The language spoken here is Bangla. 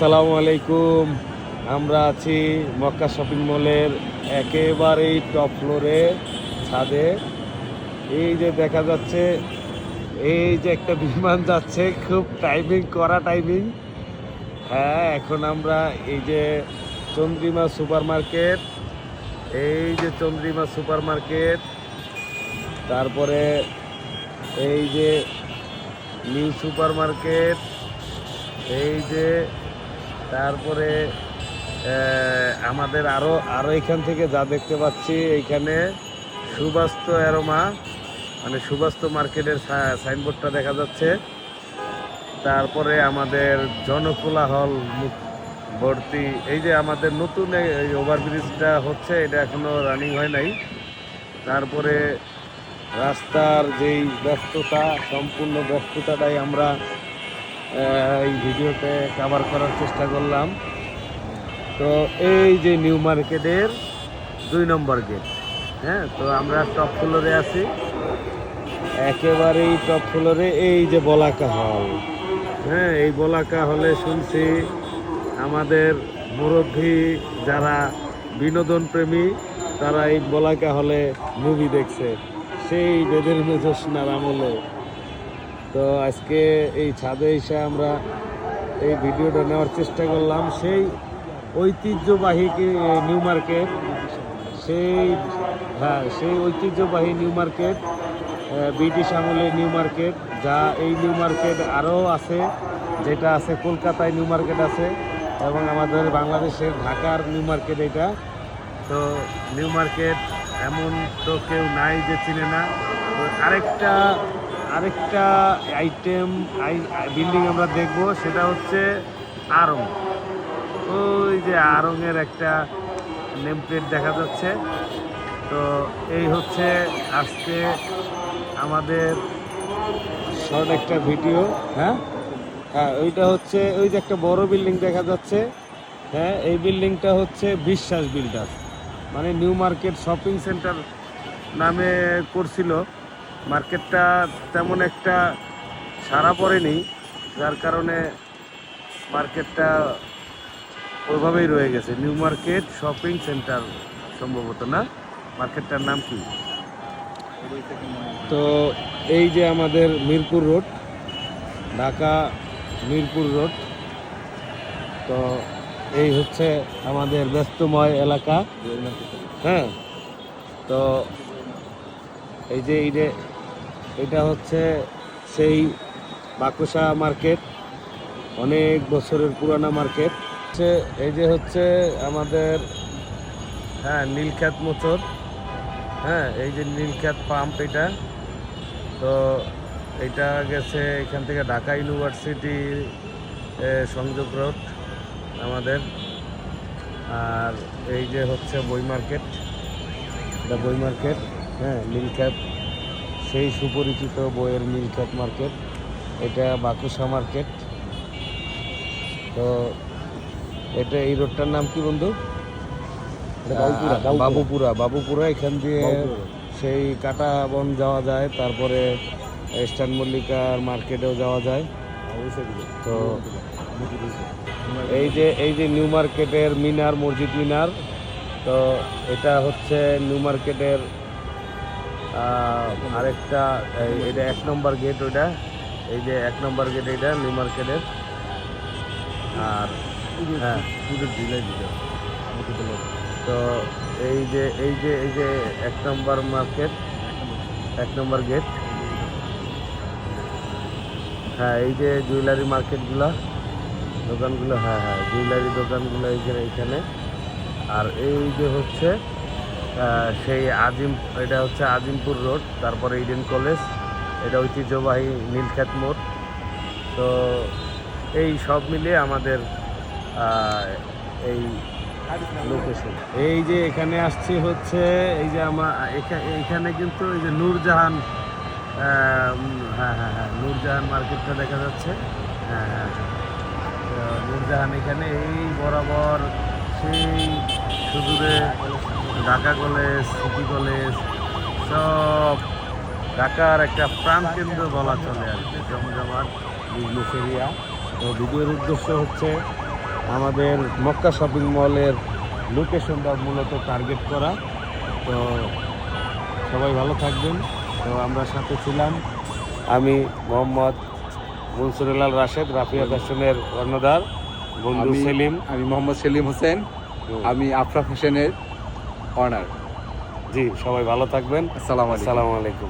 আসসালামু আলাইকুম। আমরা আছি মক্কা শপিং মলের একেবারেই টপ ফ্লোরে ছাদে। এই যে দেখা যাচ্ছে, এই যে একটা বিমান যাচ্ছে, খুব টাইমিং। হ্যাঁ, এখন আমরা এই যে চন্দ্রিমা সুপার মার্কেট, তারপরে এই যে নিউ সুপার মার্কেট, এই যে তারপরে আমাদের আরো আরো এখান থেকে যা দেখতে পাচ্ছি, এইখানে সুবাস্তু অ্যারোমা মানে সুবাস্তু মার্কেটের সাইনবোর্ডটা দেখা যাচ্ছে। তারপরে আমাদের জনকোলাহল ভর্তি, এই যে আমাদের নতুন এই ওভারব্রিজটা হচ্ছে, এটা এখনো রানিং হয় নাই। তারপরে রাস্তার যেই ব্যস্ততা, সম্পূর্ণ ব্যস্ততাটাই আমরা এই ভিডিওতে কভার করার চেষ্টা করলাম। তো এই যে নিউ মার্কেটের 2 নম্বর গেট, হ্যাঁ, তো আমরা টপ ফ্লোরে আছি, একেবারেই টপ ফ্লোরে। এই যে বলাকা হল, হ্যাঁ, এই বলাকা হলে শুনছি আমাদের মুরব্বী যারা বিনোদন প্রেমী, তারা এই বলাকা হলে মুভি দেখছে সেই বেদের মেজসনার আমলে। তো আজকে এই ছাদে এসে আমরা এই ভিডিওটা নেওয়ার চেষ্টা করলাম। সেই ঐতিহ্যবাহী নিউ মার্কেট, সেই ঐতিহ্যবাহী নিউ মার্কেট, ব্রিটিশ আমলের নিউ মার্কেট, যা এই নিউ মার্কেট আরও আছে, যেটা আছে কলকাতায় নিউ মার্কেট আছে, এবং আমাদের বাংলাদেশের ঢাকার নিউ মার্কেট এটা। তো নিউ মার্কেট এমন তো কেউ নাই যে চিনে না। তো আরেকটা বিল্ডিং আমরা দেখব, সেটা হচ্ছে আড়ং। ওই যে আড়ংয়ের একটা নেম প্লেট দেখা যাচ্ছে। তো এই হচ্ছে আজকে আমাদের শর্ট একটা ভিডিও। হ্যাঁ, ওইটা হচ্ছে ওই যে একটা বড় বিল্ডিং দেখা যাচ্ছে। হ্যাঁ, এই বিল্ডিংটা হচ্ছে বিশ্বাস বিল্ডার্স, মানে নিউ মার্কেট শপিং সেন্টার নামে করছিল। মার্কেটটা তেমন একটা সাড়া পড়েনি, যার কারণে মার্কেটটা ওইভাবেই রয়ে গেছে। নিউ মার্কেট শপিং সেন্টার সম্ভবত, না? মার্কেটটার নাম কি? তো এই যে আমাদের মিরপুর রোড, ঢাকা মিরপুর রোড। তো এই হচ্ছে আমাদের ব্যস্তময় এলাকা। হ্যাঁ, তো এই যে এটা হচ্ছে সেই বাকুশা মার্কেট, অনেক বছরের পুরানা মার্কেট। এই যে হচ্ছে আমাদের নীলক্ষেত মোচর। হ্যাঁ, এই যে নীলক্ষেত পাম্প, এটা তো এটা গেছে এখান থেকে ঢাকা ইউনিভার্সিটি সংযোগ রোড আমাদের। আর এই যে হচ্ছে বই মার্কেট, এটা বই মার্কেট। হ্যাঁ, নীলক্ষেত, সেই সুপরিচিত বইয়ের নীলক্ষেত মার্কেট। এটা বাকুশা মার্কেট। তো এটা এই রোডটার নাম কি বন্ধু? বাবুপুরা। এখান দিয়ে সেই কাটা বন যাওয়া যায়, তারপরে ইস্টার্ন মল্লিকার মার্কেটেও যাওয়া যায়। তো এই যে নিউ মার্কেটের মিনার, মসজিদ মিনার। তো এটা হচ্ছে নিউ মার্কেটের আরেকটা, এটা 1 নম্বর গেট, ওইটা এই যে 1 নম্বর গেট, এটা নিউ মার্কেটের। আর হ্যাঁ, তো এই যে 1 নম্বর মার্কেট, 1 নম্বর গেট। হ্যাঁ, এই যে জুয়েলারি মার্কেটগুলা, দোকানগুলো, হ্যাঁ, জুয়েলারি দোকানগুলো এইখানে। আর এই যে হচ্ছে সেই এটা হচ্ছে আজিমপুর রোড, তারপরে ইডেন কলেজ, এটা ঐতিহ্যবাহী নীলক্ষেত মোড়। তো এই সব মিলিয়ে আমাদের এই লোকেশন। এই যে এখানে আসছি হচ্ছে, এই যে এখানে কিন্তু এই যে নূরজাহান, নূরজাহান মার্কেটটা দেখা যাচ্ছে। নূরজাহান এখানে এই বরাবর সেই সুদূরে ঢাকা কলেজ, সিটি কলেজ, সব ঢাকার একটা প্রাণকেন্দ্র বলা চলে আর কি, জমজমাট বিজনেস এরিয়া। তো ভিডিওর উদ্দেশ্য হচ্ছে আমাদের মক্কা শপিং মলের লোকেশনটা মূলত টার্গেট করা। তো সবাই ভালো থাকবেন। তো আমরা সাথে ছিলাম আমি মোহাম্মদ মনসুরুল্লাহ রাশেদ, রাফিয়া ফ্যাশনের কর্ণধার, বন্ধু সেলিম। আমি মোহাম্মদ সেলিম হোসেন, আমি আফরা ফ্যাশনের অনার। জি, সবাই ভালো থাকবেন। আসসালামু আলাইকুম। আসসালামু আলাইকুম।